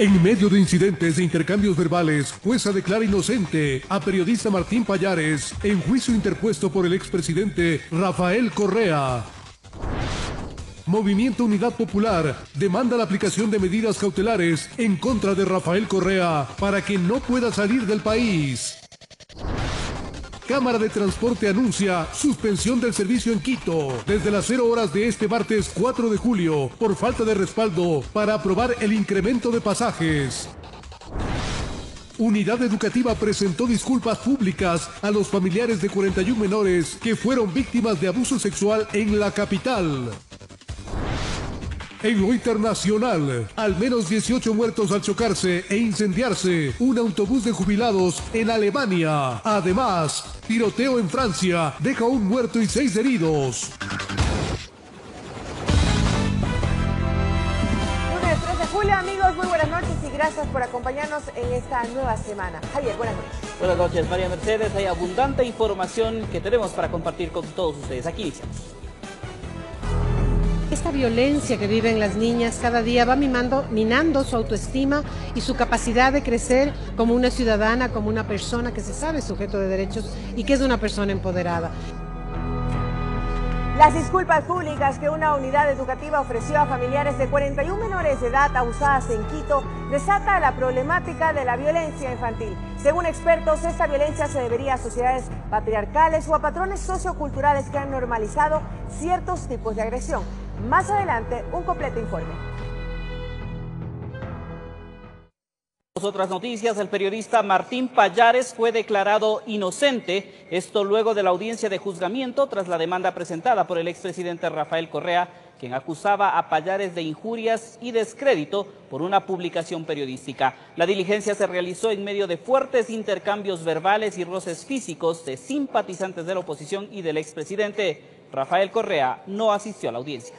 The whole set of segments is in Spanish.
En medio de incidentes e intercambios verbales, jueza declara inocente a periodista Martín Pallares en juicio interpuesto por el expresidente Rafael Correa. Movimiento Unidad Popular demanda la aplicación de medidas cautelares en contra de Rafael Correa para que no pueda salir del país. Cámara de Transporte anuncia suspensión del servicio en Quito desde las 0 horas de este martes 4 de julio por falta de respaldo para aprobar el incremento de pasajes. Unidad Educativa presentó disculpas públicas a los familiares de 41 menores que fueron víctimas de abuso sexual en la capital. En lo internacional, al menos 18 muertos al chocarse e incendiarse un autobús de jubilados en Alemania. Además, tiroteo en Francia deja un muerto y 6 heridos. Lunes 3 de julio, amigos, muy buenas noches y gracias por acompañarnos en esta nueva semana. Javier, buenas noches. Buenas noches, María Mercedes. Hay abundante información que tenemos para compartir con todos ustedes. Aquí iniciamos. Esta violencia que viven las niñas cada día va minando su autoestima y su capacidad de crecer como una ciudadana, como una persona que se sabe sujeto de derechos y que es una persona empoderada. Las disculpas públicas que una unidad educativa ofreció a familiares de 41 menores de edad abusadas en Quito desata la problemática de la violencia infantil. Según expertos, esta violencia se debería a sociedades patriarcales o a patrones socioculturales que han normalizado ciertos tipos de agresión. Más adelante, un completo informe. Otras noticias, el periodista Martín Pallares fue declarado inocente, esto luego de la audiencia de juzgamiento tras la demanda presentada por el expresidente Rafael Correa, quien acusaba a Pallares de injurias y descrédito por una publicación periodística. La diligencia se realizó en medio de fuertes intercambios verbales y roces físicos de simpatizantes de la oposición y del expresidente. Rafael Correa no asistió a la audiencia.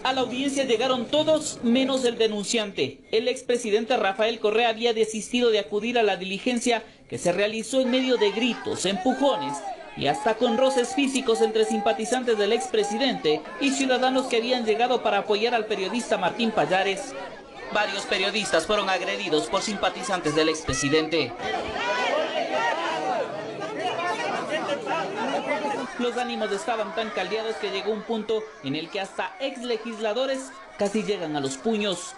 A la audiencia llegaron todos menos el denunciante. El expresidente Rafael Correa había desistido de acudir a la diligencia que se realizó en medio de gritos, empujones y hasta con roces físicos entre simpatizantes del expresidente y ciudadanos que habían llegado para apoyar al periodista Martín Pallares. Varios periodistas fueron agredidos por simpatizantes del expresidente. Los ánimos estaban tan caldeados que llegó un punto en el que hasta exlegisladores casi llegan a los puños.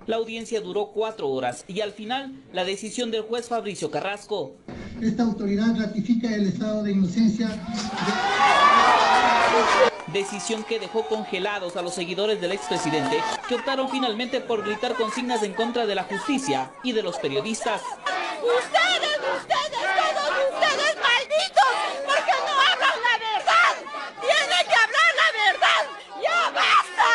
La audiencia duró 4 horas y al final la decisión del juez Fabricio Carrasco. Esta autoridad ratifica el estado de inocencia. Decisión que dejó congelados a los seguidores del expresidente, que optaron finalmente por gritar consignas en contra de la justicia y de los periodistas. ¡Ustedes, todos ustedes malditos! ¡Porque no hablan la verdad! ¡Tienen que hablar la verdad! ¡Ya basta!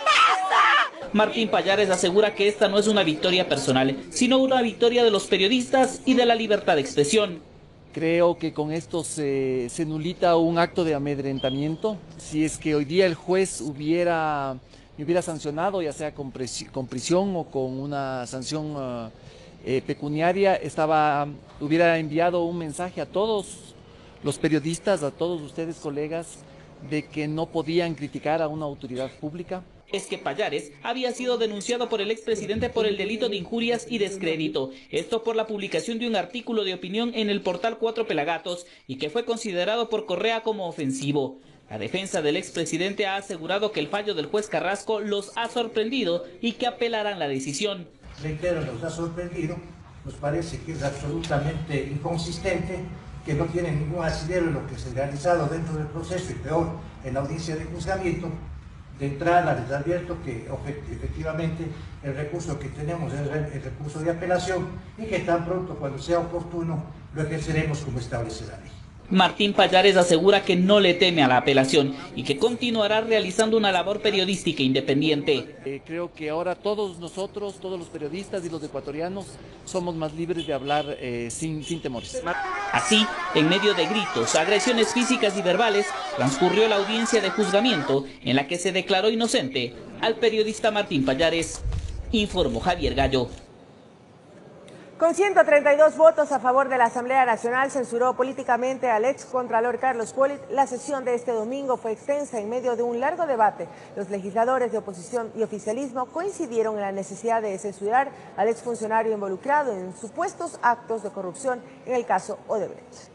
¡Basta! Martín Pallares asegura que esta no es una victoria personal, sino una victoria de los periodistas y de la libertad de expresión. Creo que con esto se nulita un acto de amedrentamiento. Si es que hoy día el juez me hubiera sancionado, ya sea con prisión o con una sanción pecuniaria, hubiera enviado un mensaje a todos los periodistas, a todos ustedes colegas, de que no podían criticar a una autoridad pública. Es que Pallares había sido denunciado por el expresidente por el delito de injurias y descrédito. Esto por la publicación de un artículo de opinión en el portal Cuatro Pelagatos y que fue considerado por Correa como ofensivo. La defensa del expresidente ha asegurado que el fallo del juez Carrasco los ha sorprendido y que apelarán la decisión. Reitero, nos ha sorprendido, nos parece que es absolutamente inconsistente, que no tiene ningún asidero en lo que se ha realizado dentro del proceso y peor en la audiencia de juzgamiento. De entrada les advierto que efectivamente el recurso que tenemos es el recurso de apelación y que tan pronto cuando sea oportuno lo ejerceremos como establece la ley. Martín Pallares asegura que no le teme a la apelación y que continuará realizando una labor periodística independiente. Creo que ahora todos nosotros, todos los periodistas y los ecuatorianos somos más libres de hablar sin temores. Así, en medio de gritos, agresiones físicas y verbales, transcurrió la audiencia de juzgamiento en la que se declaró inocente al periodista Martín Pallares. Informó Javier Gallo. Con 132 votos a favor de la Asamblea Nacional, censuró políticamente al excontralor Carlos Polit. La sesión de este domingo fue extensa en medio de un largo debate. Los legisladores de oposición y oficialismo coincidieron en la necesidad de censurar al exfuncionario involucrado en supuestos actos de corrupción en el caso Odebrecht.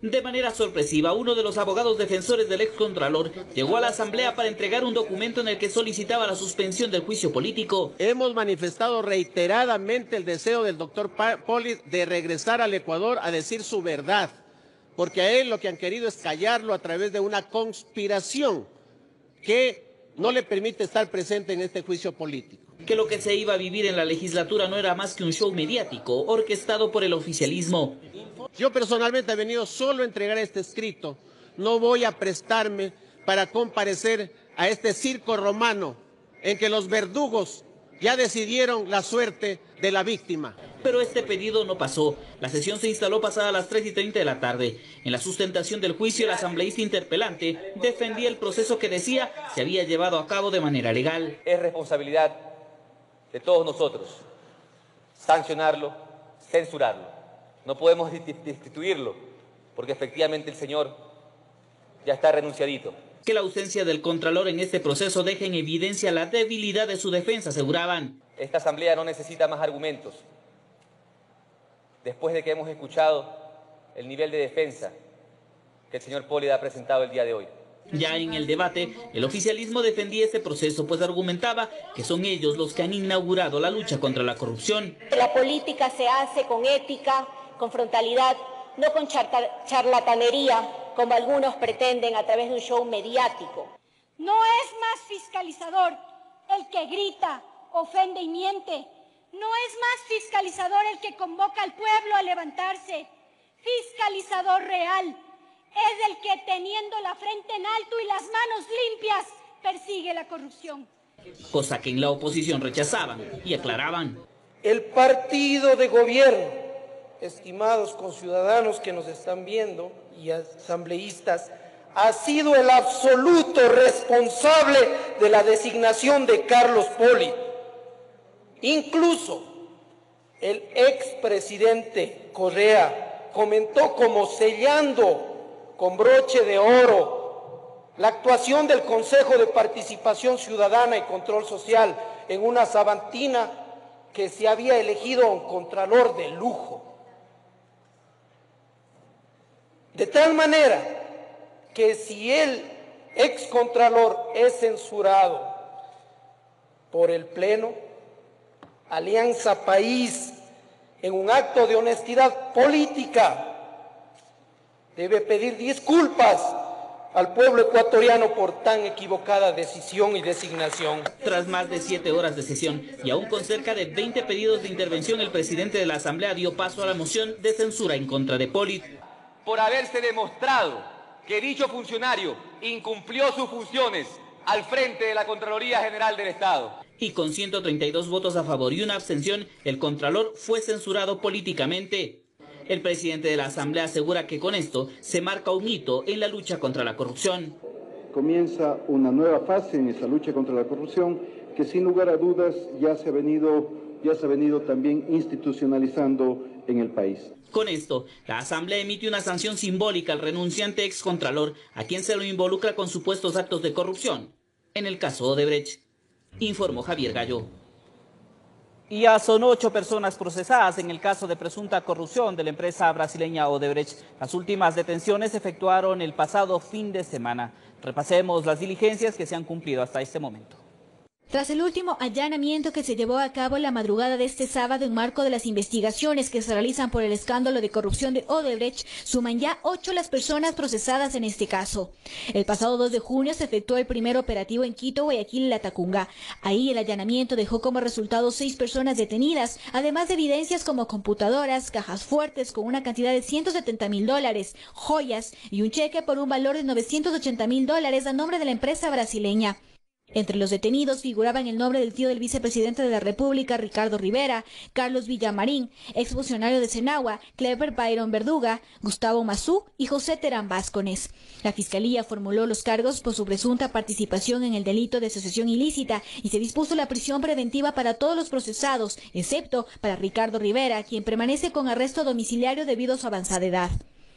De manera sorpresiva, uno de los abogados defensores del excontralor llegó a la Asamblea para entregar un documento en el que solicitaba la suspensión del juicio político. Hemos manifestado reiteradamente el deseo del doctor Polit de regresar al Ecuador a decir su verdad, porque a él lo que han querido es callarlo a través de una conspiración que no le permite estar presente en este juicio político. Que lo que se iba a vivir en la legislatura no era más que un show mediático orquestado por el oficialismo. Yo personalmente he venido solo a entregar este escrito. No voy a prestarme para comparecer a este circo romano en que los verdugos ya decidieron la suerte de la víctima. Pero este pedido no pasó. La sesión se instaló pasada las 3:30 de la tarde. En la sustentación del juicio, el asambleísta interpelante defendía el proceso que decía se había llevado a cabo de manera legal. Es responsabilidad de todos nosotros sancionarlo, censurarlo. No podemos destituirlo, porque efectivamente el señor ya está renunciadito. Que la ausencia del contralor en este proceso deja en evidencia la debilidad de su defensa, aseguraban. Esta asamblea no necesita más argumentos. Después de que hemos escuchado el nivel de defensa que el señor Polit ha presentado el día de hoy. Ya en el debate, el oficialismo defendía este proceso, pues argumentaba que son ellos los que han inaugurado la lucha contra la corrupción. La política se hace con ética, con frontalidad, no con charlatanería, como algunos pretenden a través de un show mediático. No es más fiscalizador el que grita, ofende y miente. No es más fiscalizador el que convoca al pueblo a levantarse. Fiscalizador real es el que, teniendo la frente en alto y las manos limpias, persigue la corrupción. Cosa que en la oposición rechazaban y aclaraban. El partido de gobierno, estimados conciudadanos que nos están viendo y asambleístas, ha sido el absoluto responsable de la designación de Carlos Polit. Incluso el expresidente Correa comentó como sellando con broche de oro la actuación del Consejo de Participación Ciudadana y Control Social en una sabatina que se había elegido a un contralor de lujo. De tal manera que si el excontralor es censurado por el Pleno, Alianza País, en un acto de honestidad política, debe pedir disculpas al pueblo ecuatoriano por tan equivocada decisión y designación. Tras más de 7 horas de sesión y aún con cerca de 20 pedidos de intervención, el presidente de la Asamblea dio paso a la moción de censura en contra de Polit. Por haberse demostrado que dicho funcionario incumplió sus funciones al frente de la Contraloría General del Estado. Y con 132 votos a favor y una abstención, el contralor fue censurado políticamente. El presidente de la Asamblea asegura que con esto se marca un hito en la lucha contra la corrupción. Comienza una nueva fase en esa lucha contra la corrupción que sin lugar a dudas ya se ha venido también institucionalizando en el país. Con esto, la Asamblea emite una sanción simbólica al renunciante excontralor, a quien se lo involucra con supuestos actos de corrupción. En el caso Odebrecht, informó Javier Gallo. Y ya son 8 personas procesadas en el caso de presunta corrupción de la empresa brasileña Odebrecht. Las últimas detenciones se efectuaron el pasado fin de semana. Repasemos las diligencias que se han cumplido hasta este momento. Tras el último allanamiento que se llevó a cabo la madrugada de este sábado en marco de las investigaciones que se realizan por el escándalo de corrupción de Odebrecht, suman ya 8 las personas procesadas en este caso. El pasado 2 de junio se efectuó el primer operativo en Quito, Guayaquil y Latacunga. Ahí el allanamiento dejó como resultado 6 personas detenidas, además de evidencias como computadoras, cajas fuertes con una cantidad de $170.000, joyas y un cheque por un valor de $980.000 a nombre de la empresa brasileña. Entre los detenidos figuraban el nombre del tío del vicepresidente de la República, Ricardo Rivera, Carlos Villamarín, exfuncionario de Senagua, Clever Byron Verduga, Gustavo Mazú y José Terán Vázquez. La Fiscalía formuló los cargos por su presunta participación en el delito de asociación ilícita y se dispuso la prisión preventiva para todos los procesados, excepto para Ricardo Rivera, quien permanece con arresto domiciliario debido a su avanzada edad.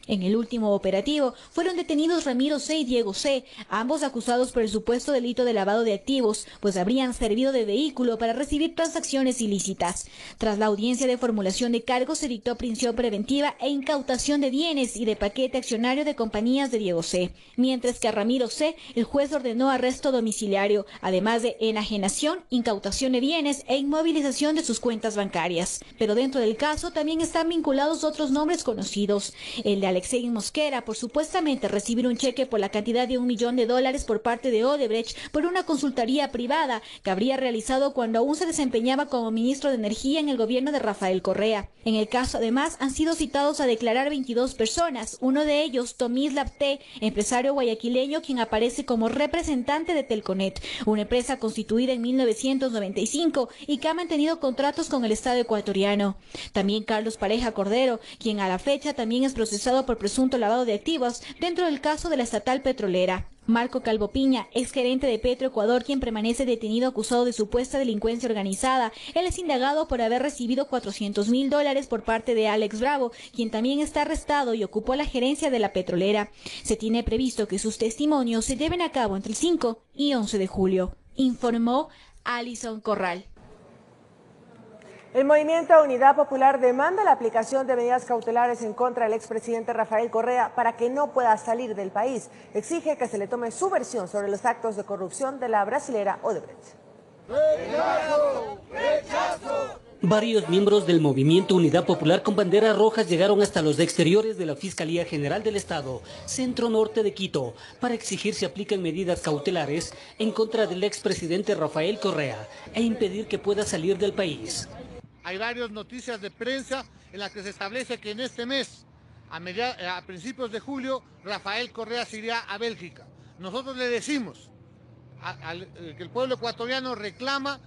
En el último operativo fueron detenidos Ramiro C. y Diego C., ambos acusados por el supuesto delito de lavado de activos, pues habrían servido de vehículo para recibir transacciones ilícitas. Tras la audiencia de formulación de cargos se dictó prisión preventiva e incautación de bienes y de paquete accionario de compañías de Diego C., mientras que a Ramiro C. el juez ordenó arresto domiciliario, además de enajenación, incautación de bienes e inmovilización de sus cuentas bancarias. Pero dentro del caso también están vinculados otros nombres conocidos, el de Alexei Mosquera por supuestamente recibir un cheque por la cantidad de $1 millón por parte de Odebrecht por una consultoría privada que habría realizado cuando aún se desempeñaba como ministro de Energía en el gobierno de Rafael Correa. En el caso, además, han sido citados a declarar 22 personas, uno de ellos, Tomislav T., empresario guayaquileño quien aparece como representante de Telconet, una empresa constituida en 1995 y que ha mantenido contratos con el Estado ecuatoriano. También Carlos Pareja Cordero, quien a la fecha también es procesado por presunto lavado de activos dentro del caso de la estatal petrolera. Marco Calvo Piña, exgerente de Petroecuador, quien permanece detenido acusado de supuesta delincuencia organizada. Él es indagado por haber recibido $400.000 por parte de Alex Bravo, quien también está arrestado y ocupó la gerencia de la petrolera. Se tiene previsto que sus testimonios se lleven a cabo entre el 5 y 11 de julio, informó Alison Corral. El Movimiento Unidad Popular demanda la aplicación de medidas cautelares en contra del expresidente Rafael Correa para que no pueda salir del país. Exige que se le tome su versión sobre los actos de corrupción de la brasilera Odebrecht. ¡Rechazo! ¡Rechazo! Varios miembros del Movimiento Unidad Popular con banderas rojas llegaron hasta los exteriores de la Fiscalía General del Estado, Centro Norte de Quito, para exigir se apliquen medidas cautelares en contra del expresidente Rafael Correa e impedir que pueda salir del país. Hay varias noticias de prensa en las que se establece que en este mes, a principios de julio, Rafael Correa se irá a Bélgica. Nosotros le decimos que el pueblo ecuatoriano reclama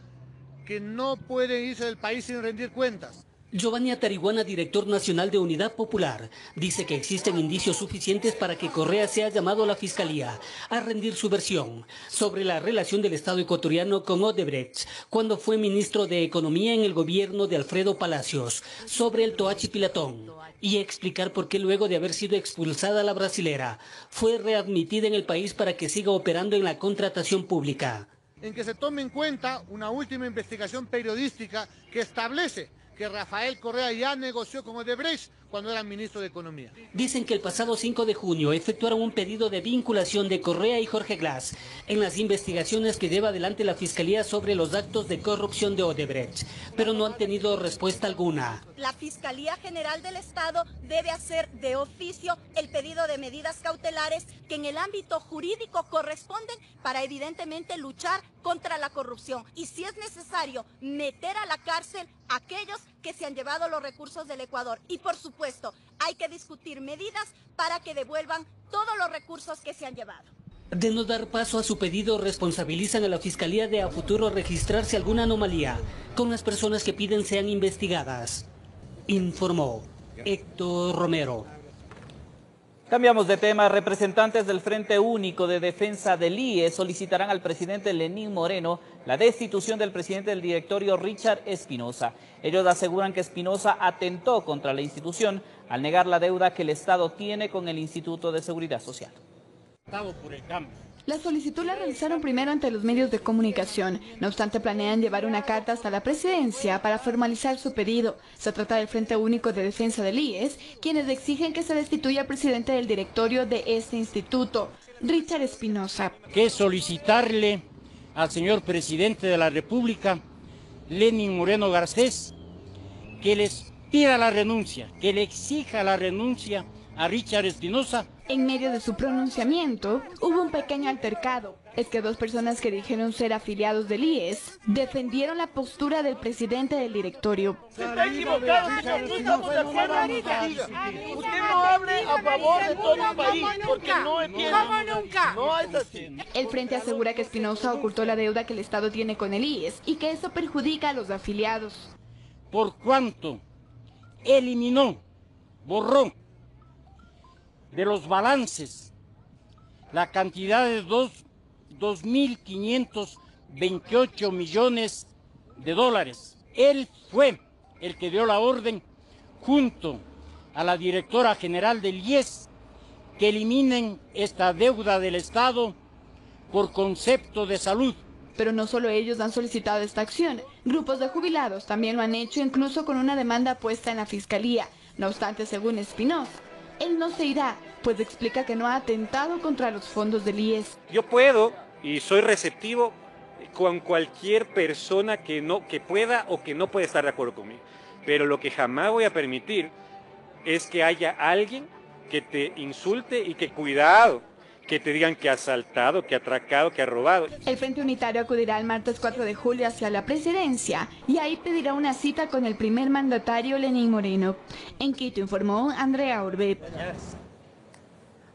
que no pueden irse del país sin rendir cuentas. Giovanni Atariguana, director nacional de Unidad Popular, dice que existen indicios suficientes para que Correa sea llamado a la Fiscalía a rendir su versión sobre la relación del Estado ecuatoriano con Odebrecht cuando fue ministro de Economía en el gobierno de Alfredo Palacios, sobre el Toachi Pilatón, y explicar por qué luego de haber sido expulsada la brasilera, fue readmitida en el país para que siga operando en la contratación pública. En que se tome en cuenta una última investigación periodística que establece que Rafael Correa ya negoció con Odebrecht cuando era ministro de Economía. Dicen que el pasado 5 de junio efectuaron un pedido de vinculación de Correa y Jorge Glass en las investigaciones que lleva adelante la Fiscalía sobre los actos de corrupción de Odebrecht, pero no han tenido respuesta alguna. La Fiscalía General del Estado debe hacer de oficio el pedido de medidas cautelares que en el ámbito jurídico corresponden para evidentemente luchar contra la corrupción y si es necesario meter a la cárcel a aquellos que se han llevado los recursos del Ecuador y por supuesto hay que discutir medidas para que devuelvan todos los recursos que se han llevado. De no dar paso a su pedido, responsabilizan a la Fiscalía de a futuro registrarse alguna anomalía con las personas que piden sean investigadas. Informó Héctor Romero. Cambiamos de tema. Representantes del Frente Único de Defensa del IES solicitarán al presidente Lenín Moreno la destitución del presidente del directorio Richard Espinosa. Ellos aseguran que Espinosa atentó contra la institución al negar la deuda que el Estado tiene con el Instituto de Seguridad Social. Por el cambio. La solicitud la realizaron primero ante los medios de comunicación. No obstante, planean llevar una carta hasta la presidencia para formalizar su pedido. Se trata del Frente Único de Defensa del IES, quienes exigen que se destituya al presidente del directorio de este instituto, Richard Espinosa. Que solicitarle al señor presidente de la República, Lenín Moreno Garcés, que les pida la renuncia, que le exija la renuncia a Richard Espinosa En medio de su pronunciamiento, hubo un pequeño altercado. Es que dos personas que dijeron ser afiliados del IES defendieron la postura del presidente del directorio. Está equivocado, señor. No estamos de acuerdo en lo que diga. Usted no hable a favor de todo el país, porque no entiende. ¿Cómo nunca? No es así. El Frente asegura que Espinosa ocultó la deuda que el Estado tiene con el IES y que eso perjudica a los afiliados. Por cuanto eliminó, borró de los balances la cantidad de 2.528 millones de dólares. Él fue el que dio la orden, junto a la directora general del IES, que eliminen esta deuda del Estado por concepto de salud. Pero no solo ellos han solicitado esta acción. Grupos de jubilados también lo han hecho, incluso con una demanda puesta en la Fiscalía. No obstante, según Espinosa, él no se irá, pues explica que no ha atentado contra los fondos del IES. Yo puedo y soy receptivo con cualquier persona que pueda o que no pueda estar de acuerdo conmigo. Pero lo que jamás voy a permitir es que haya alguien que te insulte y que cuidado, que te digan que ha asaltado, que ha atracado, que ha robado. El Frente Unitario acudirá el martes 4 de julio hacia la presidencia y ahí pedirá una cita con el primer mandatario Lenín Moreno. En Quito informó Andrea Orbe.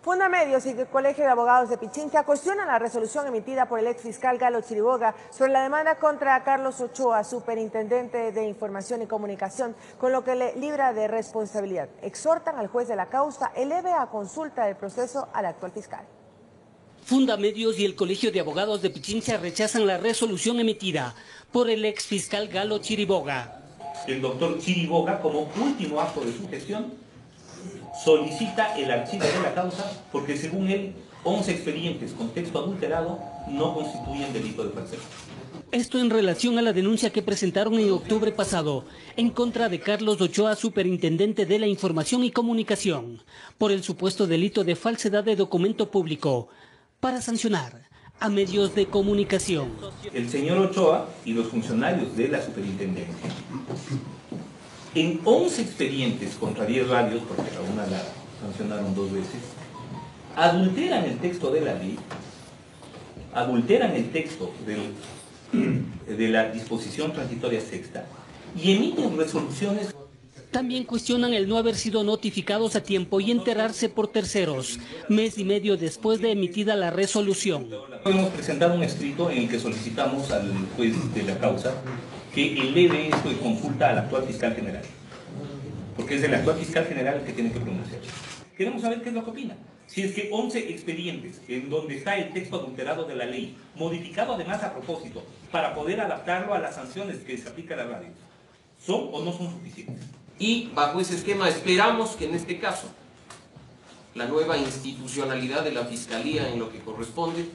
Fundamedios y el Colegio de Abogados de Pichincha cuestionan la resolución emitida por el exfiscal Galo Chiriboga sobre la demanda contra Carlos Ochoa, superintendente de Información y Comunicación, con lo que le libra de responsabilidad. Exhortan al juez de la causa eleve a consulta del proceso al actual fiscal. Fundamedios y el Colegio de Abogados de Pichincha rechazan la resolución emitida por el exfiscal Galo Chiriboga. El doctor Chiriboga, como último acto de su gestión, solicita el archivo de la causa porque, según él, 11 expedientes con texto adulterado no constituyen delito de falsedad. Esto en relación a la denuncia que presentaron en octubre pasado en contra de Carlos Ochoa, superintendente de la Información y Comunicación, por el supuesto delito de falsedad de documento público, para sancionar a medios de comunicación. El señor Ochoa y los funcionarios de la superintendencia, en 11 expedientes contra 10 radios, porque a una la sancionaron 2 veces, adulteran el texto de la ley, adulteran el texto de la disposición transitoria sexta y emiten resoluciones. También cuestionan el no haber sido notificados a tiempo y enterarse por terceros, mes y medio después de emitida la resolución. Hemos presentado un escrito en el que solicitamos al juez de la causa que eleve esto de consulta al actual fiscal general, porque es el actual fiscal general el que tiene que pronunciarse. Queremos saber qué es lo que opina. Si es que 11 expedientes en donde está el texto adulterado de la ley, modificado además a propósito, para poder adaptarlo a las sanciones que se aplica a la radio, ¿son o no son suficientes? Y bajo ese esquema esperamos que en este caso la nueva institucionalidad de la Fiscalía en lo que corresponde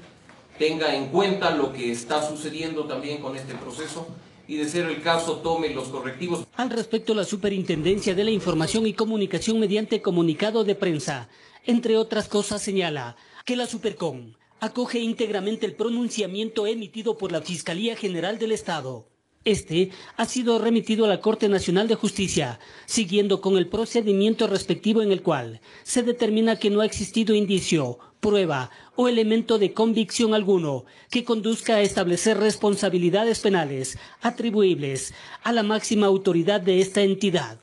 tenga en cuenta lo que está sucediendo también con este proceso y, de ser el caso, tome los correctivos. Al respecto, la Superintendencia de la Información y Comunicación, mediante comunicado de prensa, entre otras cosas, señala que la Supercom acoge íntegramente el pronunciamiento emitido por la Fiscalía General del Estado. Este ha sido remitido a la Corte Nacional de Justicia, siguiendo con el procedimiento respectivo en el cual se determina que no ha existido indicio, prueba o elemento de convicción alguno que conduzca a establecer responsabilidades penales atribuibles a la máxima autoridad de esta entidad,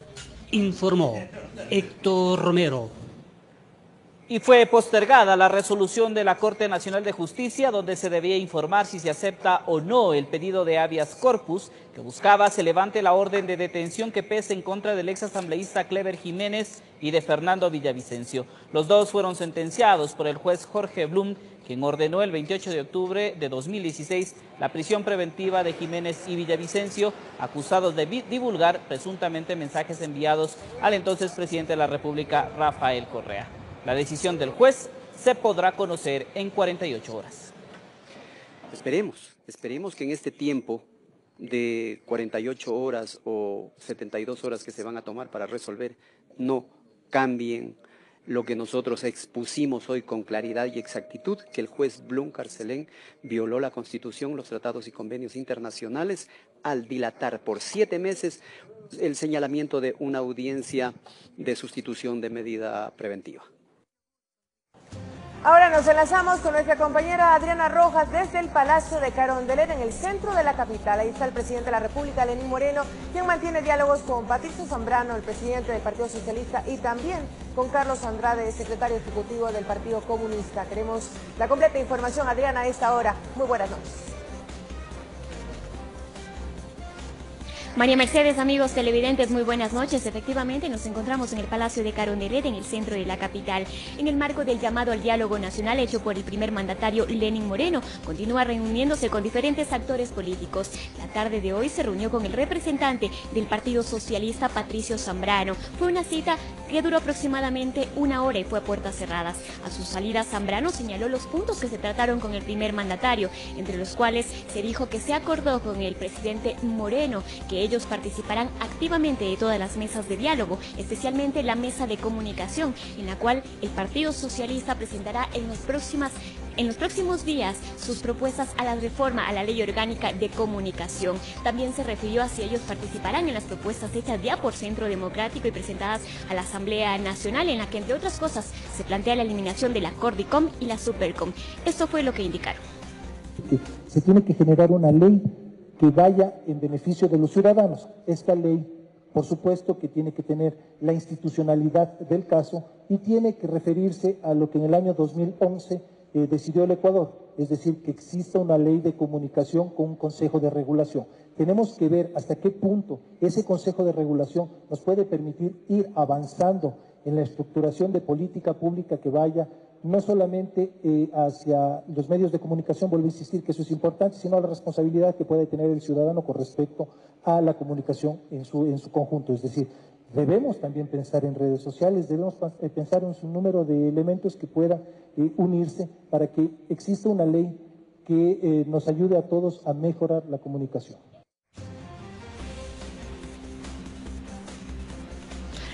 informó Héctor Romero. Y fue postergada la resolución de la Corte Nacional de Justicia, donde se debía informar si se acepta o no el pedido de habeas corpus que buscaba se levante la orden de detención que pesa en contra del exasambleísta Clever Jiménez y de Fernando Villavicencio. Los dos fueron sentenciados por el juez Jorge Blum, quien ordenó el 28 de octubre de 2016 la prisión preventiva de Jiménez y Villavicencio, acusados de divulgar presuntamente mensajes enviados al entonces presidente de la República, Rafael Correa. La decisión del juez se podrá conocer en 48 horas. Esperemos que en este tiempo de 48 horas o 72 horas que se van a tomar para resolver, no cambien lo que nosotros expusimos hoy con claridad y exactitud, que el juez Blum Carcelén violó la Constitución, los tratados y convenios internacionales al dilatar por 7 meses el señalamiento de una audiencia de sustitución de medida preventiva. Ahora nos enlazamos con nuestra compañera Adriana Rojas desde el Palacio de Carondelet, en el centro de la capital. Ahí está el presidente de la República, Lenín Moreno, quien mantiene diálogos con Patricio Zambrano, el presidente del Partido Socialista, y también con Carlos Andrade, secretario ejecutivo del Partido Comunista. Queremos la completa información, Adriana, a esta hora. Muy buenas noches. María Mercedes, amigos televidentes, muy buenas noches. Efectivamente, nos encontramos en el Palacio de Carondelet, en el centro de la capital. En el marco del llamado al diálogo nacional hecho por el primer mandatario Lenín Moreno, continúa reuniéndose con diferentes actores políticos. La tarde de hoy se reunió con el representante del Partido Socialista, Patricio Zambrano. Fue una cita que duró aproximadamente 1 hora y fue a puertas cerradas. A su salida, Zambrano señaló los puntos que se trataron con el primer mandatario, entre los cuales se dijo que se acordó con el presidente Moreno que ellos participarán activamente de todas las mesas de diálogo, especialmente la mesa de comunicación, en la cual el Partido Socialista presentará en los próximos días sus propuestas a la reforma a la Ley Orgánica de Comunicación. También se refirió a si ellos participarán en las propuestas hechas ya por Centro Democrático y presentadas a la Asamblea Nacional, en la que, entre otras cosas, se plantea la eliminación de la Cordicom y la Supercom. Esto fue lo que indicaron. Se tiene que generar una ley que vaya en beneficio de los ciudadanos. Esta ley, por supuesto, que tiene que tener la institucionalidad del caso y tiene que referirse a lo que en el año 2011 decidió el Ecuador, es decir, que exista una ley de comunicación con un consejo de regulación. Tenemos que ver hasta qué punto ese consejo de regulación nos puede permitir ir avanzando en la estructuración de política pública que vaya no solamente hacia los medios de comunicación, vuelvo a insistir que eso es importante, sino a la responsabilidad que puede tener el ciudadano con respecto a la comunicación en su conjunto. Es decir, debemos también pensar en redes sociales, debemos pensar en un número de elementos que puedan unirse para que exista una ley que nos ayude a todos a mejorar la comunicación.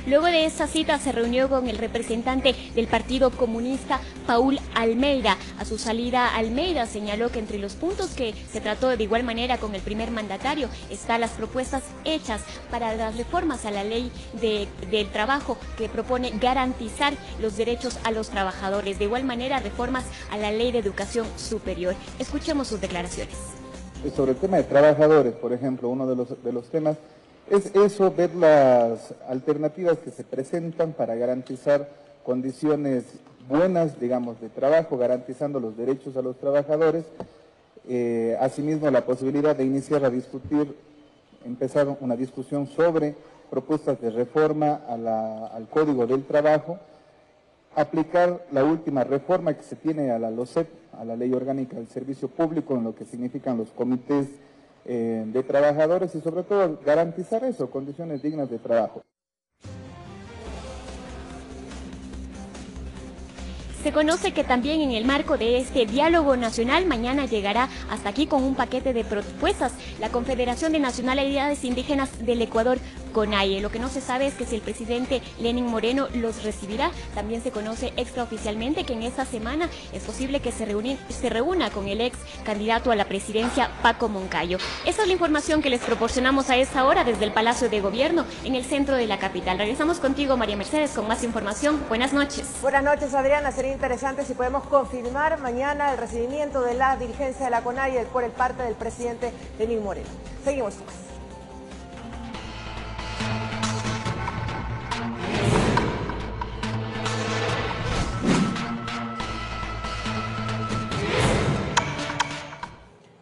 Luego de esta cita se reunió con el representante del Partido Comunista, Paul Almeida. A su salida, Almeida señaló que entre los puntos que se trató de igual manera con el primer mandatario están las propuestas hechas para las reformas a la ley del trabajo, que propone garantizar los derechos a los trabajadores. De igual manera, reformas a la ley de educación superior. Escuchemos sus declaraciones. Sobre el tema de trabajadores, por ejemplo, uno de los temas es eso, ver las alternativas que se presentan para garantizar condiciones buenas, digamos, de trabajo, garantizando los derechos a los trabajadores. Asimismo, la posibilidad de iniciar a discutir, empezar una discusión sobre propuestas de reforma al Código del Trabajo, aplicar la última reforma que se tiene a la LOSEP, a la Ley Orgánica del Servicio Público, en lo que significan los comités de trabajadores y sobre todo garantizar eso, condiciones dignas de trabajo. Se conoce que también en el marco de este diálogo nacional mañana llegará hasta aquí con un paquete de propuestas la Confederación de Nacionalidades Indígenas del Ecuador, CONAIE. Lo que no se sabe es que si el presidente Lenín Moreno los recibirá. También se conoce extraoficialmente que en esta semana es posible que se reúna con el ex candidato a la presidencia, Paco Moncayo. Esa es la información que les proporcionamos a esta hora desde el Palacio de Gobierno en el centro de la capital. Regresamos contigo, María Mercedes, con más información. Buenas noches. Buenas noches, Adriana. Sería interesante si podemos confirmar mañana el recibimiento de la dirigencia de la CONAIE por parte del presidente Lenín Moreno. Seguimos con más.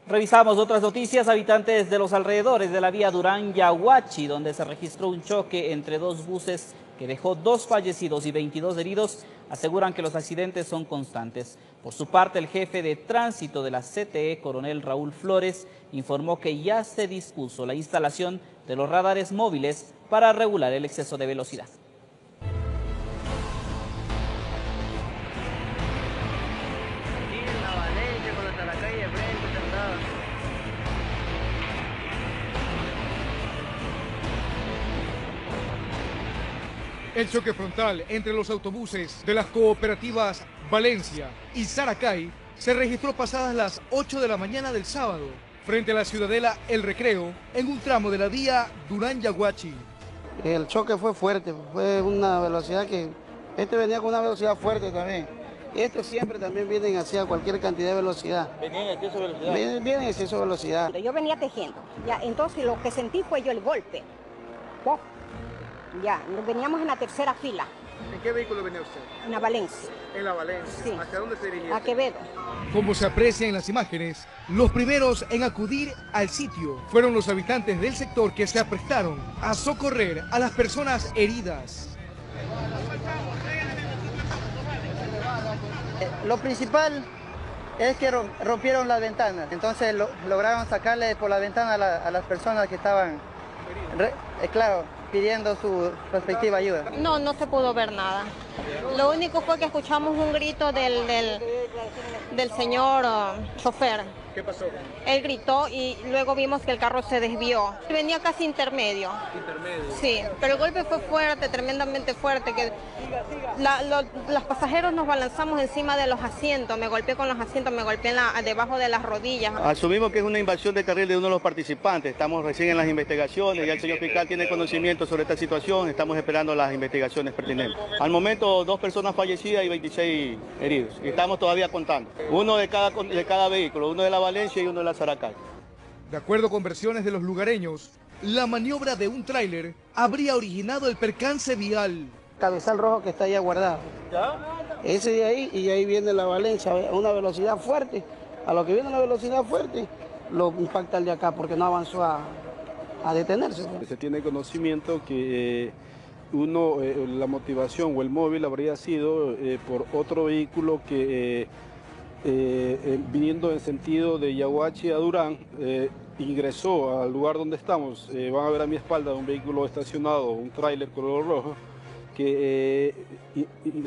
Revisamos otras noticias. Habitantes de los alrededores de la vía Durán-Yaguachi, donde se registró un choque entre dos buses que dejó 2 fallecidos y 22 heridos, aseguran que los accidentes son constantes. Por su parte, el jefe de tránsito de la CTE, coronel Raúl Flores, informó que ya se dispuso la instalación de los radares móviles para regular el exceso de velocidad. El choque frontal entre los autobuses de las cooperativas Valencia y Saracay se registró pasadas las 8 de la mañana del sábado, frente a la ciudadela El Recreo, en un tramo de la vía Durán-Yaguachi. El choque fue fuerte, fue una velocidad que... venía con una velocidad fuerte también. Estos siempre también vienen hacia cualquier cantidad de velocidad. ¿Venían en exceso de velocidad? Vienen en exceso de velocidad. Yo venía tejiendo, ya, entonces lo que sentí fue yo el golpe. ¡Pop! Ya, veníamos en la tercera fila. ¿En qué vehículo venía usted? En la Valencia. En la Valencia. Sí. ¿Hacia dónde se dirigía? A Quevedo. Como se aprecia en las imágenes, los primeros en acudir al sitio fueron los habitantes del sector que se aprestaron a socorrer a las personas heridas. Lo principal es que rompieron las ventanas, entonces lograron sacarle por la ventana a las personas que estaban, claro, pidiendo su respectiva ayuda. No, no se pudo ver nada. Lo único fue que escuchamos un grito del señor chofer. ¿Qué pasó? Él gritó y luego vimos que el carro se desvió. Venía casi intermedio. Intermedio. Sí, pero el golpe fue fuerte, tremendamente fuerte. Que los pasajeros nos balanzamos encima de los asientos. Me golpeé con los asientos, me golpeé debajo de las rodillas. Asumimos que es una invasión de carril de uno de los participantes. Estamos recién en las investigaciones, ya el señor fiscal tiene conocimiento sobre esta situación. Estamos esperando las investigaciones pertinentes. Al momento, 2 personas fallecidas y 26 heridos. Y estamos todavía contando. Uno de cada vehículo, uno de la Valencia y uno de la Saracay. De acuerdo con versiones de los lugareños, la maniobra de un tráiler habría originado el percance vial. Cabezal rojo que está ahí guardado. Ese de ahí, y ahí viene la Valencia a una velocidad fuerte. A lo que viene la velocidad fuerte, lo impacta el de acá porque no avanzó a detenerse. Se tiene conocimiento que la motivación o el móvil habría sido por otro vehículo que viniendo en sentido de Yaguachi a Durán, ingresó al lugar donde estamos. Van a ver a mi espalda un vehículo estacionado, un tráiler color rojo, que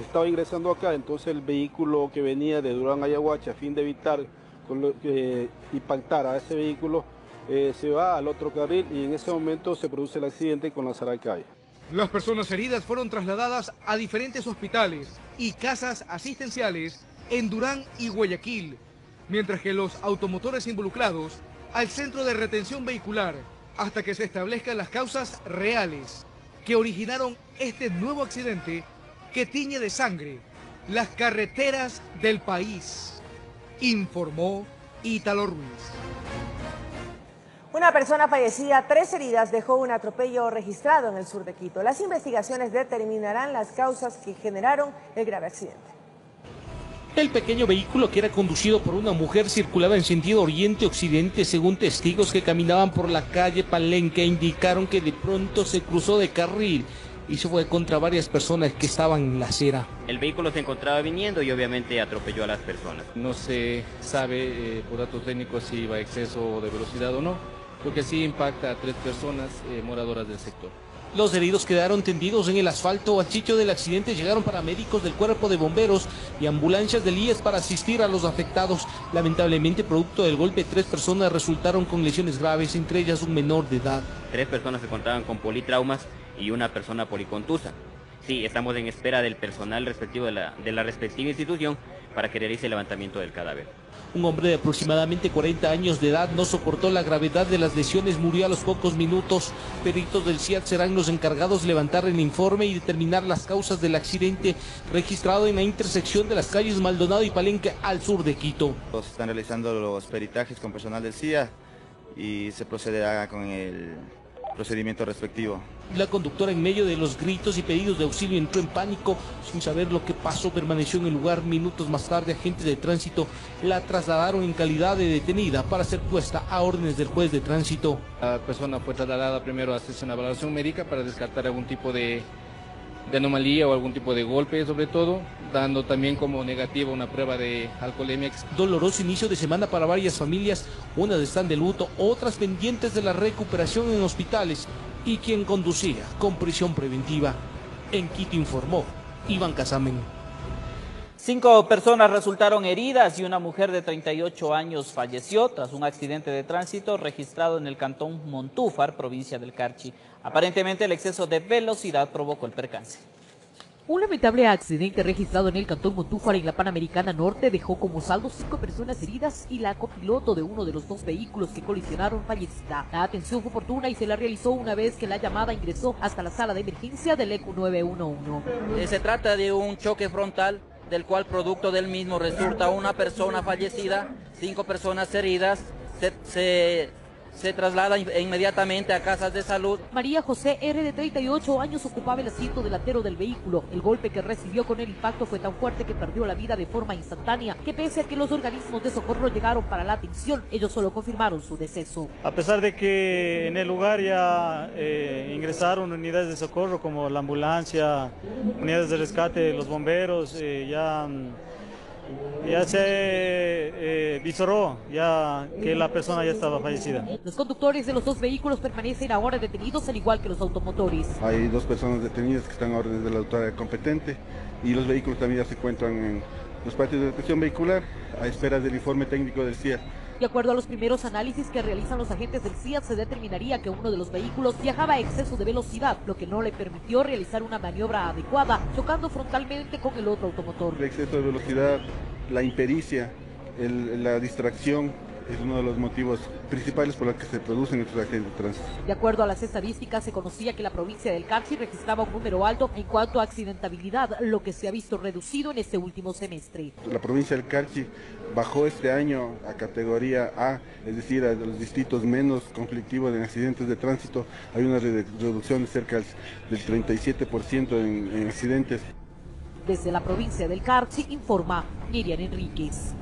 estaba ingresando acá. Entonces el vehículo que venía de Durán a Yaguachi, a fin de evitar impactar a ese vehículo, se va al otro carril y en ese momento se produce el accidente con la Saracay. Las personas heridas fueron trasladadas a diferentes hospitales y casas asistenciales en Durán y Guayaquil, mientras que los automotores involucrados al centro de retención vehicular hasta que se establezcan las causas reales que originaron este nuevo accidente que tiñe de sangre las carreteras del país, informó Ítalo Ruiz. Una persona fallecida, 3 heridas, dejó un atropello registrado en el sur de Quito. Las investigaciones determinarán las causas que generaron el grave accidente. El pequeño vehículo, que era conducido por una mujer, circulaba en sentido oriente-occidente, según testigos que caminaban por la calle Palenque, indicaron que de pronto se cruzó de carril y se fue contra varias personas que estaban en la acera. El vehículo se encontraba viniendo y obviamente atropelló a las personas. No se sabe por datos técnicos si iba a exceso de velocidad o no, porque sí impacta a 3 personas moradoras del sector. Los heridos quedaron tendidos en el asfalto. Al sitio del accidente llegaron paramédicos del cuerpo de bomberos y ambulancias del IES para asistir a los afectados. Lamentablemente, producto del golpe, 3 personas resultaron con lesiones graves, entre ellas un menor de edad. 3 personas se encontraban con politraumas y una persona policontusa. Sí, estamos en espera del personal respectivo de la respectiva institución para que realice el levantamiento del cadáver. Un hombre de aproximadamente 40 años de edad no soportó la gravedad de las lesiones, murió a los pocos minutos. Peritos del CIAT serán los encargados de levantar el informe y determinar las causas del accidente registrado en la intersección de las calles Maldonado y Palenque al sur de Quito. Se están realizando los peritajes con personal del CIAT y se procederá con el procedimiento respectivo. La conductora, en medio de los gritos y pedidos de auxilio, entró en pánico. Sin saber lo que pasó, permaneció en el lugar. Minutos más tarde, agentes de tránsito la trasladaron en calidad de detenida para ser puesta a órdenes del juez de tránsito. La persona fue trasladada primero a hacerse una valoración médica para descartar algún tipo de anomalía o algún tipo de golpe, sobre todo, dando también como negativa una prueba de alcoholemia. Doloroso inicio de semana para varias familias, unas están de luto, otras pendientes de la recuperación en hospitales, y quien conducía con prisión preventiva. En Quito informó Iván Casamen. 5 personas resultaron heridas y una mujer de 38 años falleció tras un accidente de tránsito registrado en el cantón Montúfar, provincia del Carchi. Aparentemente el exceso de velocidad provocó el percance. Un lamentable accidente registrado en el cantón Montúfar en la Panamericana Norte dejó como saldo 5 personas heridas y la copiloto de uno de los 2 vehículos que colisionaron fallecida. La atención fue oportuna y se la realizó una vez que la llamada ingresó hasta la sala de emergencia del ECU 911. Se trata de un choque frontal del cual producto del mismo resulta una persona fallecida, 5 personas heridas. Se traslada inmediatamente a casas de salud. María José R., de 38 años, ocupaba el asiento delantero del vehículo. El golpe que recibió con el impacto fue tan fuerte que perdió la vida de forma instantánea, que pese a que los organismos de socorro llegaron para la atención, ellos solo confirmaron su deceso. A pesar de que en el lugar ya ingresaron unidades de socorro como la ambulancia, unidades de rescate, los bomberos, ya se visoró ya que la persona ya estaba fallecida. Los conductores de los 2 vehículos permanecen ahora detenidos, al igual que los automotores. Hay 2 personas detenidas que están a órdenes de la autoridad competente y los vehículos también ya se encuentran en los patios de detención vehicular a espera del informe técnico del CIA. De acuerdo a los primeros análisis que realizan los agentes del CIAT, se determinaría que uno de los vehículos viajaba a exceso de velocidad, lo que no le permitió realizar una maniobra adecuada, chocando frontalmente con el otro automotor. El exceso de velocidad, la impericia, la distracción es uno de los motivos principales por los que se producen estos accidentes de tránsito. De acuerdo a las estadísticas, se conocía que la provincia del Carchi registraba un número alto en cuanto a accidentabilidad, lo que se ha visto reducido en este último semestre. La provincia del Carchi bajó este año a categoría A, es decir, a los distritos menos conflictivos en accidentes de tránsito. Hay una reducción de cerca del 37% en accidentes. Desde la provincia del Carchi informa Miriam Enríquez.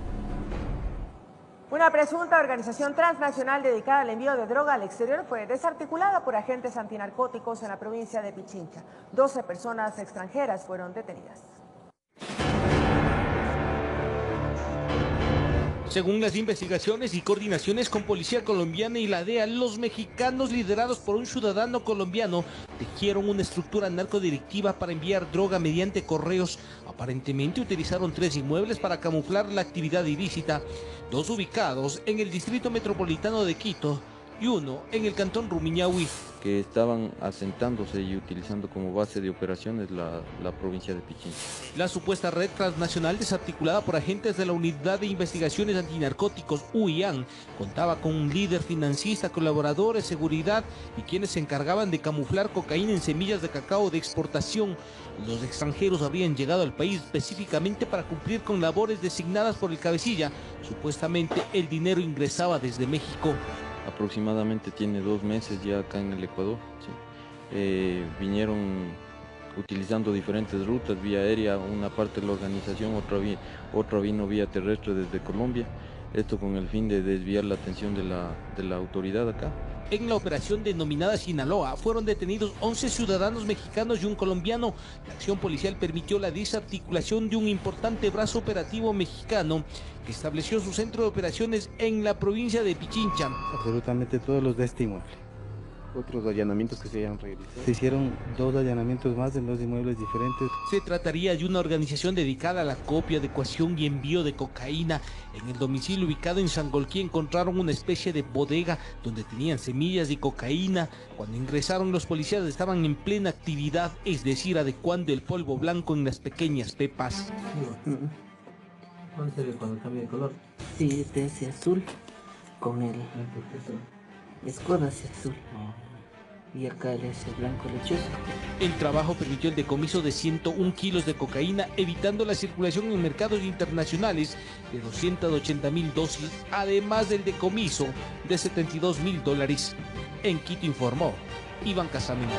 Una presunta organización transnacional dedicada al envío de droga al exterior fue desarticulada por agentes antinarcóticos en la provincia de Pichincha. 12 personas extranjeras fueron detenidas. Según las investigaciones y coordinaciones con Policía Colombiana y la DEA, los mexicanos liderados por un ciudadano colombiano tejieron una estructura narcodirectiva para enviar droga mediante correos. Aparentemente utilizaron 3 inmuebles para camuflar la actividad ilícita, 2 ubicados en el distrito metropolitano de Quito y 1 en el cantón Rumiñahui, que estaban asentándose y utilizando como base de operaciones la provincia de Pichincha. La supuesta red transnacional, desarticulada por agentes de la Unidad de Investigaciones Antinarcóticos UIAN, contaba con un líder financista, colaboradores, seguridad y quienes se encargaban de camuflar cocaína en semillas de cacao de exportación. Los extranjeros habrían llegado al país específicamente para cumplir con labores designadas por el cabecilla. Supuestamente el dinero ingresaba desde México. Aproximadamente tiene 2 meses ya acá en el Ecuador. ¿Sí? Vinieron utilizando diferentes rutas, vía aérea, una parte de la organización, otra vino vía terrestre desde Colombia. Esto con el fin de desviar la atención de la autoridad acá. En la operación denominada Sinaloa fueron detenidos 11 ciudadanos mexicanos y un colombiano. La acción policial permitió la desarticulación de un importante brazo operativo mexicano que estableció su centro de operaciones en la provincia de Pichincha. Absolutamente todos los de este inmueble. Otros allanamientos que se hayan realizado. Se hicieron 2 allanamientos más en 2 inmuebles diferentes. Se trataría de una organización dedicada a la copia, adecuación y envío de cocaína. En el domicilio ubicado en Sangolquí encontraron una especie de bodega donde tenían semillas de cocaína. Cuando ingresaron los policías estaban en plena actividad, es decir, adecuando el polvo blanco en las pequeñas pepas. ¿Dónde se ve cuando cambia de color? Sí, de ese azul con el escudo hacia azul. Y acá el ese blanco lechoso. El trabajo permitió el decomiso de 101 kilos de cocaína, evitando la circulación en mercados internacionales de 280.000 dosis, además del decomiso de $72.000. En Quito informó Iván Casamino.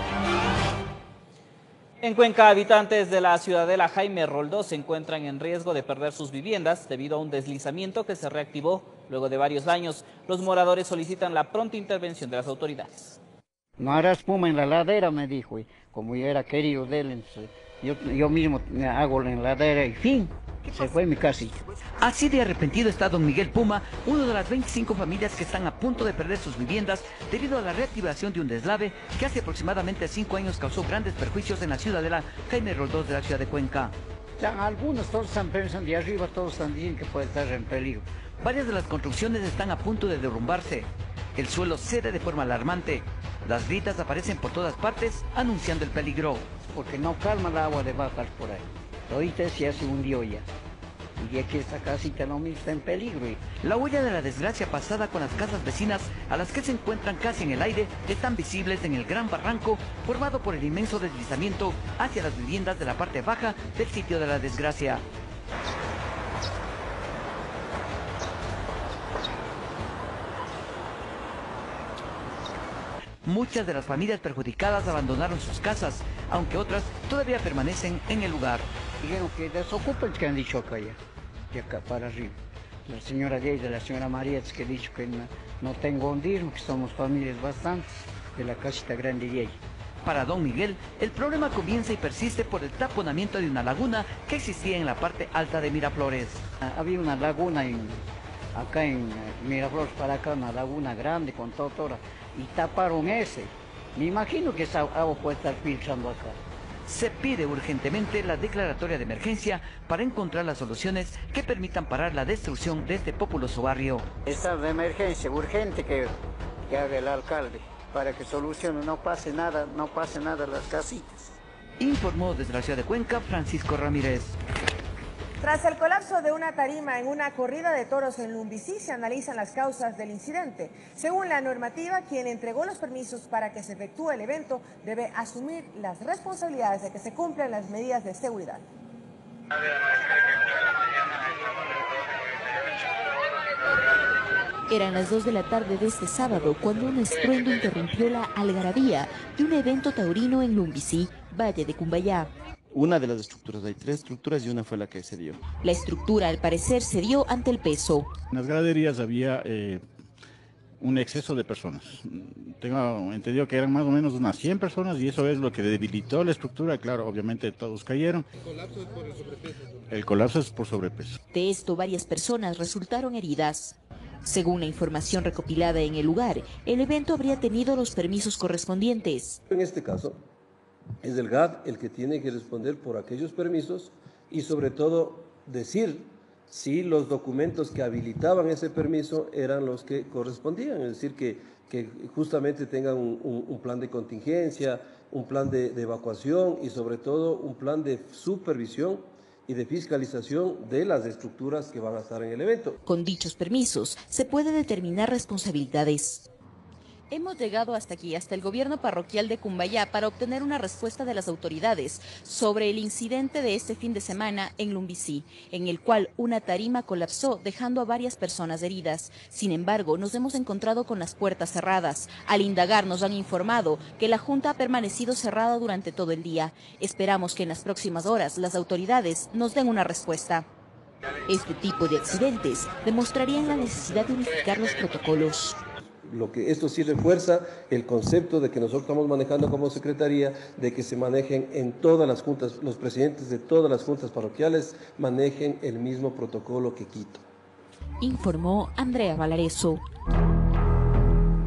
En Cuenca, habitantes de la ciudadela Jaime Roldós se encuentran en riesgo de perder sus viviendas debido a un deslizamiento que se reactivó luego de varios años. Los moradores solicitan la pronta intervención de las autoridades. No hará espuma en la ladera, me dijo, y como yo era querido de él, yo mismo hago la ladera y fin, se fue mi casilla. Así de arrepentido está don Miguel Puma, uno de las 25 familias que están a punto de perder sus viviendas debido a la reactivación de un deslave que hace aproximadamente 5 años causó grandes perjuicios en la ciudadela Jaime Roldós de la ciudad de Cuenca. Algunos todos están pensando de arriba, todos están diciendo que puede estar en peligro. Varias de las construcciones están a punto de derrumbarse. El suelo cede de forma alarmante. Las gritas aparecen por todas partes, anunciando el peligro. Porque no calma el agua de bajar por ahí. Ahorita se hace hundió ya. Y aquí esta casita no está en peligro. La huella de la desgracia pasada con las casas vecinas, a las que se encuentran casi en el aire, están visibles en el gran barranco formado por el inmenso deslizamiento hacia las viviendas de la parte baja del sitio de la desgracia. Muchas de las familias perjudicadas abandonaron sus casas, aunque otras todavía permanecen en el lugar. Dijeron que desocupen, que han dicho acá ya, de acá para arriba. La señora Lleida, la señora María, que ha dicho que no tengo hondismo, que somos familias bastantes, de la casita grande de ella. Para don Miguel, el problema comienza y persiste por el taponamiento de una laguna que existía en la parte alta de Miraflores. Había una laguna acá en Miraflores para acá, una laguna grande con todo, y taparon ese. Me imagino que esa agua puede estar filtrando acá. Se pide urgentemente la declaratoria de emergencia para encontrar las soluciones que permitan parar la destrucción de este populoso barrio. Estado de emergencia, urgente que haga el alcalde para que solucione, no pase nada a las casitas. Informó desde la ciudad de Cuenca, Francisco Ramírez. Tras el colapso de una tarima en una corrida de toros en Lumbicí, se analizan las causas del incidente. Según la normativa, quien entregó los permisos para que se efectúe el evento debe asumir las responsabilidades de que se cumplan las medidas de seguridad. Eran las 2 de la tarde de este sábado cuando un estruendo interrumpió la algarabía de un evento taurino en Lumbicí, Valle de Cumbayá. Una de las estructuras, hay 3 estructuras y una fue la que se dio. La estructura al parecer se dio ante el peso. En las graderías había un exceso de personas. Tengo entendido que eran más o menos unas 100 personas y eso es lo que debilitó la estructura. Claro, obviamente todos cayeron. ¿El colapso es por el sobrepeso? El colapso es por sobrepeso. De esto, varias personas resultaron heridas. Según la información recopilada en el lugar, el evento habría tenido los permisos correspondientes. En este caso, es el GAD el que tiene que responder por aquellos permisos y sobre todo decir si los documentos que habilitaban ese permiso eran los que correspondían, es decir, que justamente tengan un plan de contingencia, un plan de evacuación y sobre todo un plan de supervisión y de fiscalización de las estructuras que van a estar en el evento. Con dichos permisos se puede determinar responsabilidades. Hemos llegado hasta aquí, hasta el gobierno parroquial de Cumbayá, para obtener una respuesta de las autoridades sobre el incidente de este fin de semana en Lumbicí, en el cual una tarima colapsó dejando a varias personas heridas. Sin embargo, nos hemos encontrado con las puertas cerradas. Al indagar nos han informado que la junta ha permanecido cerrada durante todo el día. Esperamos que en las próximas horas las autoridades nos den una respuesta. Este tipo de accidentes demostrarían la necesidad de unificar los protocolos. Lo que esto sí refuerza el concepto de que nosotros estamos manejando como Secretaría, de que se manejen en todas las juntas, los presidentes de todas las juntas parroquiales manejen el mismo protocolo que Quito. Informó Andrea Valareso.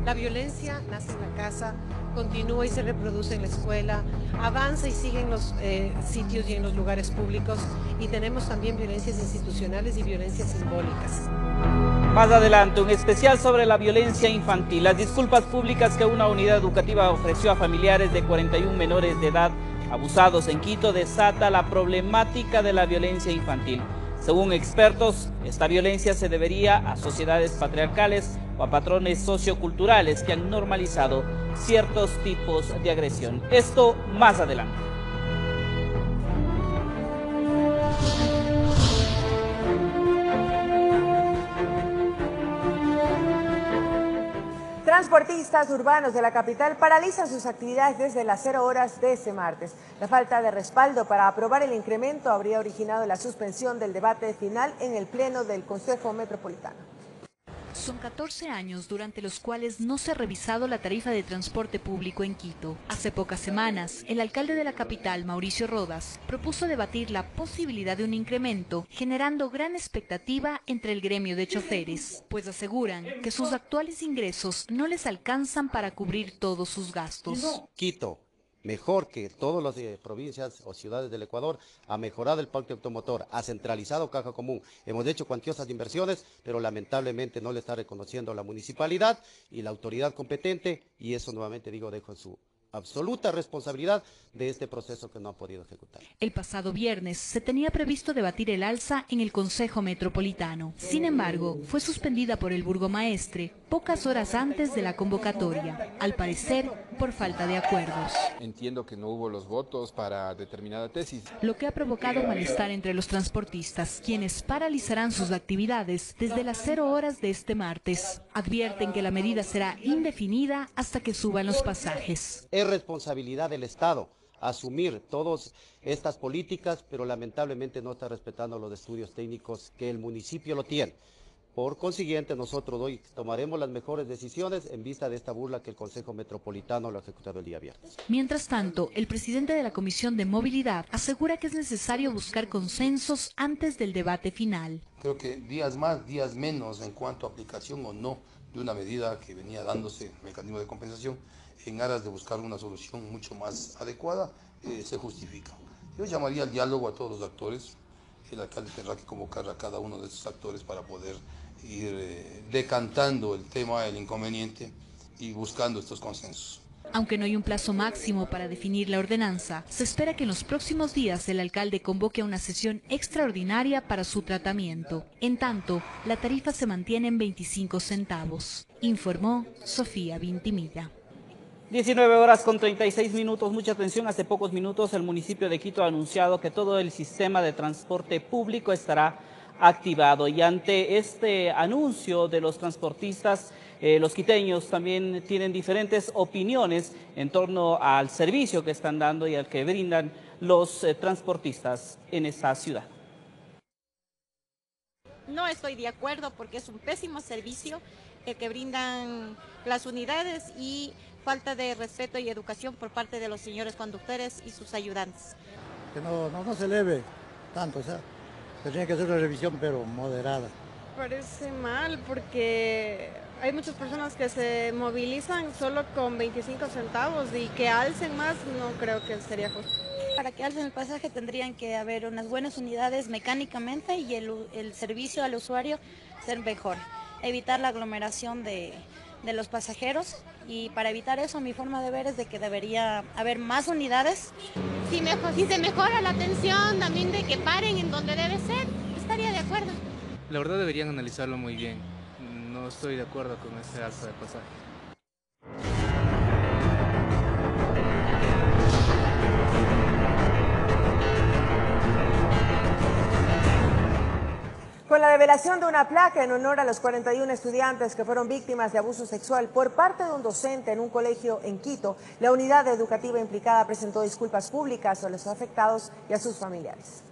La violencia nace en la casa, continúa y se reproduce en la escuela, avanza y sigue en los sitios y en los lugares públicos, y tenemos también violencias institucionales y violencias simbólicas. Más adelante, un especial sobre la violencia infantil. Las disculpas públicas que una unidad educativa ofreció a familiares de 41 menores de edad abusados en Quito desata la problemática de la violencia infantil. Según expertos, esta violencia se debería a sociedades patriarcales o a patrones socioculturales que han normalizado ciertos tipos de agresión. Esto más adelante. Transportistas urbanos de la capital paralizan sus actividades desde las 0 horas de este martes. La falta de respaldo para aprobar el incremento habría originado la suspensión del debate final en el Pleno del Consejo Metropolitano. Son 14 años durante los cuales no se ha revisado la tarifa de transporte público en Quito. Hace pocas semanas, el alcalde de la capital, Mauricio Rodas, propuso debatir la posibilidad de un incremento, generando gran expectativa entre el gremio de choferes, pues aseguran que sus actuales ingresos no les alcanzan para cubrir todos sus gastos. Quito, mejor que todas las provincias o ciudades del Ecuador, ha mejorado el parque automotor, ha centralizado caja común. Hemos hecho cuantiosas inversiones, pero lamentablemente no le está reconociendo la municipalidad y la autoridad competente, y eso nuevamente digo, dejo en su absoluta responsabilidad de este proceso que no ha podido ejecutar. El pasado viernes se tenía previsto debatir el alza en el Consejo Metropolitano. Sin embargo, fue suspendida por el burgomaestre pocas horas antes de la convocatoria. Al parecer, por falta de acuerdos. Entiendo que no hubo los votos para determinada tesis. Lo que ha provocado malestar entre los transportistas, quienes paralizarán sus actividades desde las 0 horas de este martes. Advierten que la medida será indefinida hasta que suban los pasajes. Es responsabilidad del Estado asumir todas estas políticas, pero lamentablemente no está respetando los estudios técnicos que el municipio lo tiene. Por consiguiente, nosotros hoy tomaremos las mejores decisiones en vista de esta burla que el Consejo Metropolitano lo ha ejecutado el día viernes. Mientras tanto, el presidente de la Comisión de Movilidad asegura que es necesario buscar consensos antes del debate final. Creo que días más, días menos en cuanto a aplicación o no de una medida que venía dándose, mecanismo de compensación, en aras de buscar una solución mucho más adecuada, se justifica. Yo llamaría al diálogo a todos los actores. El alcalde tendrá que convocar a cada uno de esos actores para poder ir decantando el tema, el inconveniente y buscando estos consensos. Aunque no hay un plazo máximo para definir la ordenanza, se espera que en los próximos días el alcalde convoque a una sesión extraordinaria para su tratamiento. En tanto, la tarifa se mantiene en 25 centavos, informó Sofía Vintimilla. 19 horas con 36 minutos, mucha atención. Hace pocos minutos el municipio de Quito ha anunciado que todo el sistema de transporte público estará activado y ante este anuncio de los transportistas, los quiteños también tienen diferentes opiniones en torno al servicio que están dando y al que brindan los transportistas en esta ciudad. No estoy de acuerdo porque es un pésimo servicio el que brindan las unidades y falta de respeto y educación por parte de los señores conductores y sus ayudantes. Que no se eleve tanto, o sea, se tiene que hacer una revisión pero moderada. Parece mal porque hay muchas personas que se movilizan solo con 25 centavos y que alcen más no creo que sería justo. Para que alcen el pasaje tendrían que haber unas buenas unidades mecánicamente y el servicio al usuario ser mejor. Evitar la aglomeración de los pasajeros y para evitar eso mi forma de ver es de que debería haber más unidades. Si se mejora la atención también de que paren en donde debe ser, estaría de acuerdo. La verdad deberían analizarlo muy bien. No estoy de acuerdo con ese alza de pasaje. Con la develación de una placa en honor a los 41 estudiantes que fueron víctimas de abuso sexual por parte de un docente en un colegio en Quito, la unidad educativa implicada presentó disculpas públicas a los afectados y a sus familiares.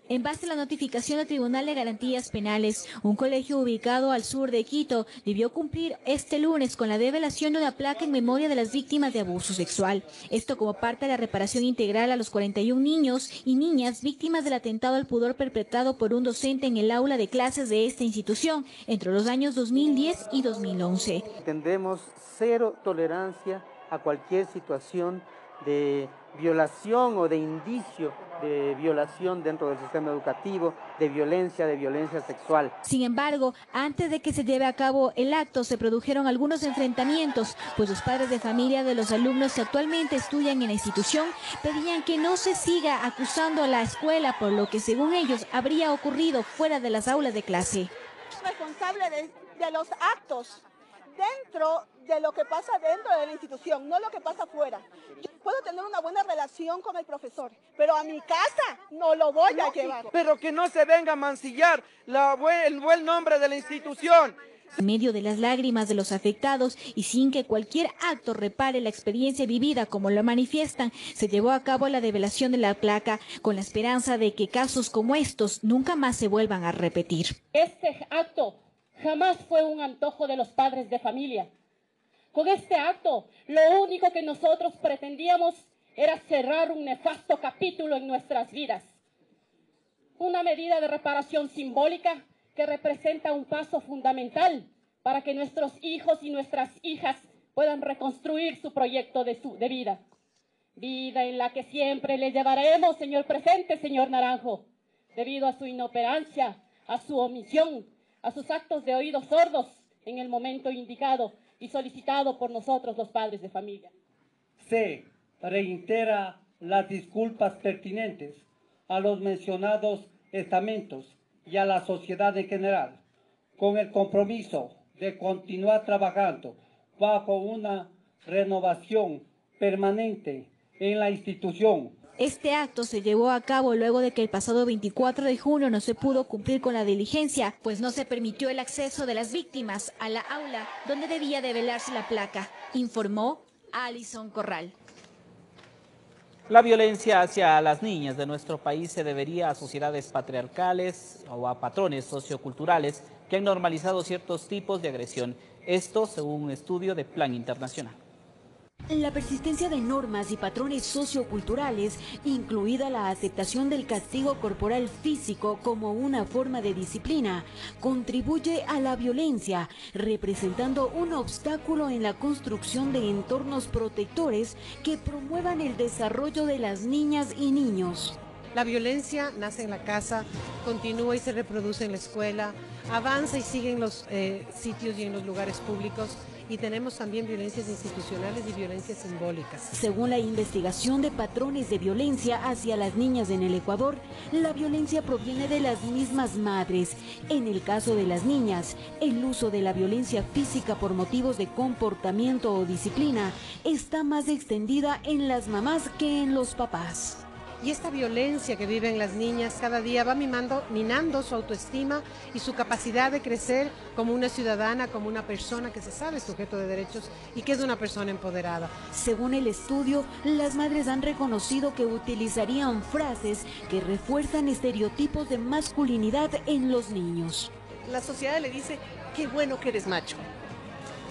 En base a la notificación del Tribunal de Garantías Penales, un colegio ubicado al sur de Quito debió cumplir este lunes con la develación de una placa en memoria de las víctimas de abuso sexual. Esto como parte de la reparación integral a los 41 niños y niñas víctimas del atentado al pudor perpetrado por un docente en el aula de clases de esta institución entre los años 2010 y 2011. Tendremos cero tolerancia a cualquier situación de violación o de indicio de violación dentro del sistema educativo, de violencia sexual. Sin embargo, antes de que se lleve a cabo el acto, se produjeron algunos enfrentamientos, pues los padres de familia de los alumnos que actualmente estudian en la institución pedían que no se siga acusando a la escuela por lo que, según ellos, habría ocurrido fuera de las aulas de clase. Responsable de los actos dentro de lo que pasa dentro de la institución, no lo que pasa afuera. Yo puedo tener una buena relación con el profesor, pero a mi casa no lo voy a llevar. Pero que no se venga a mancillar el buen nombre de la institución. En medio de las lágrimas de los afectados y sin que cualquier acto repare la experiencia vivida como lo manifiestan, se llevó a cabo la develación de la placa con la esperanza de que casos como estos nunca más se vuelvan a repetir. Este acto jamás fue un antojo de los padres de familia. Con este acto, lo único que nosotros pretendíamos era cerrar un nefasto capítulo en nuestras vidas. Una medida de reparación simbólica que representa un paso fundamental para que nuestros hijos y nuestras hijas puedan reconstruir su proyecto de vida. Vida en la que siempre le llevaremos, señor presente, señor Naranjo, debido a su inoperancia, a su omisión, a sus actos de oídos sordos en el momento indicado y solicitado por nosotros los padres de familia. Se reitera las disculpas pertinentes a los mencionados estamentos y a la sociedad en general, con el compromiso de continuar trabajando bajo una renovación permanente en la institución. Este acto se llevó a cabo luego de que el pasado 24 de junio no se pudo cumplir con la diligencia, pues no se permitió el acceso de las víctimas a la aula donde debía develarse la placa, informó Alison Corral. La violencia hacia las niñas de nuestro país se debería a sociedades patriarcales o a patrones socioculturales que han normalizado ciertos tipos de agresión. Esto según un estudio de Plan Internacional. La persistencia de normas y patrones socioculturales, incluida la aceptación del castigo corporal físico como una forma de disciplina, contribuye a la violencia, representando un obstáculo en la construcción de entornos protectores que promuevan el desarrollo de las niñas y niños. La violencia nace en la casa, continúa y se reproduce en la escuela, avanza y sigue en los sitios y en los lugares públicos, y tenemos también violencias institucionales y violencias simbólicas. Según la investigación de patrones de violencia hacia las niñas en el Ecuador, la violencia proviene de las mismas madres. En el caso de las niñas, el uso de la violencia física por motivos de comportamiento o disciplina está más extendida en las mamás que en los papás. Y esta violencia que viven las niñas cada día va minando su autoestima y su capacidad de crecer como una ciudadana, como una persona que se sabe sujeto de derechos y que es una persona empoderada. Según el estudio, las madres han reconocido que utilizarían frases que refuerzan estereotipos de masculinidad en los niños. La sociedad le dice, qué bueno que eres macho,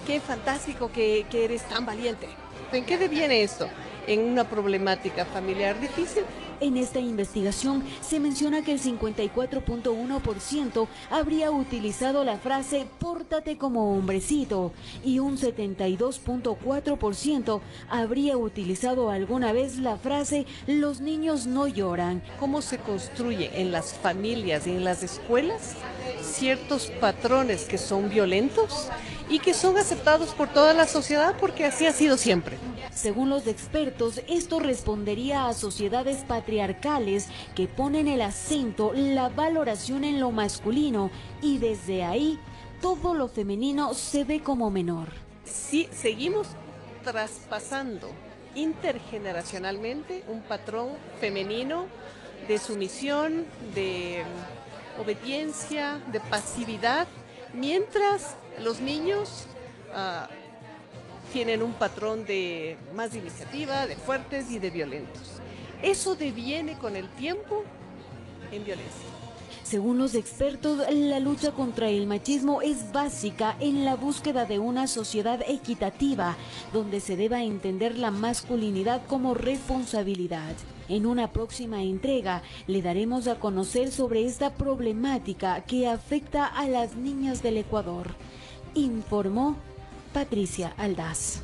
qué fantástico que eres tan valiente. ¿En qué deviene esto? En una problemática familiar difícil. En esta investigación se menciona que el 54.1% habría utilizado la frase "pórtate como hombrecito" y un 72.4% habría utilizado alguna vez la frase "los niños no lloran". ¿Cómo se construye en las familias y en las escuelas ciertos patrones que son violentos y que son aceptados por toda la sociedad porque así ha sido siempre? Según los expertos, esto respondería a sociedades patriarcales que ponen el acento, la valoración en lo masculino y desde ahí todo lo femenino se ve como menor. Si seguimos traspasando intergeneracionalmente un patrón femenino de sumisión, de obediencia, de pasividad, mientras los niños tienen un patrón de más de iniciativa, de fuertes y de violentos. Eso deviene con el tiempo en violencia. Según los expertos, la lucha contra el machismo es básica en la búsqueda de una sociedad equitativa, donde se deba entender la masculinidad como responsabilidad. En una próxima entrega le daremos a conocer sobre esta problemática que afecta a las niñas del Ecuador. Informó Patricia Aldaz.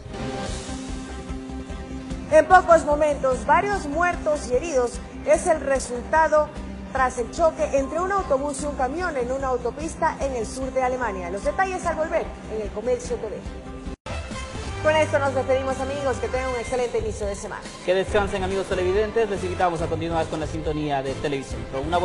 En pocos momentos, varios muertos y heridos es el resultado tras el choque entre un autobús y un camión en una autopista en el sur de Alemania. Los detalles al volver en el Comercio TV. Con esto nos despedimos, amigos, que tengan un excelente inicio de semana. Que descansen, amigos televidentes, les invitamos a continuar con la sintonía de Televisión Pro.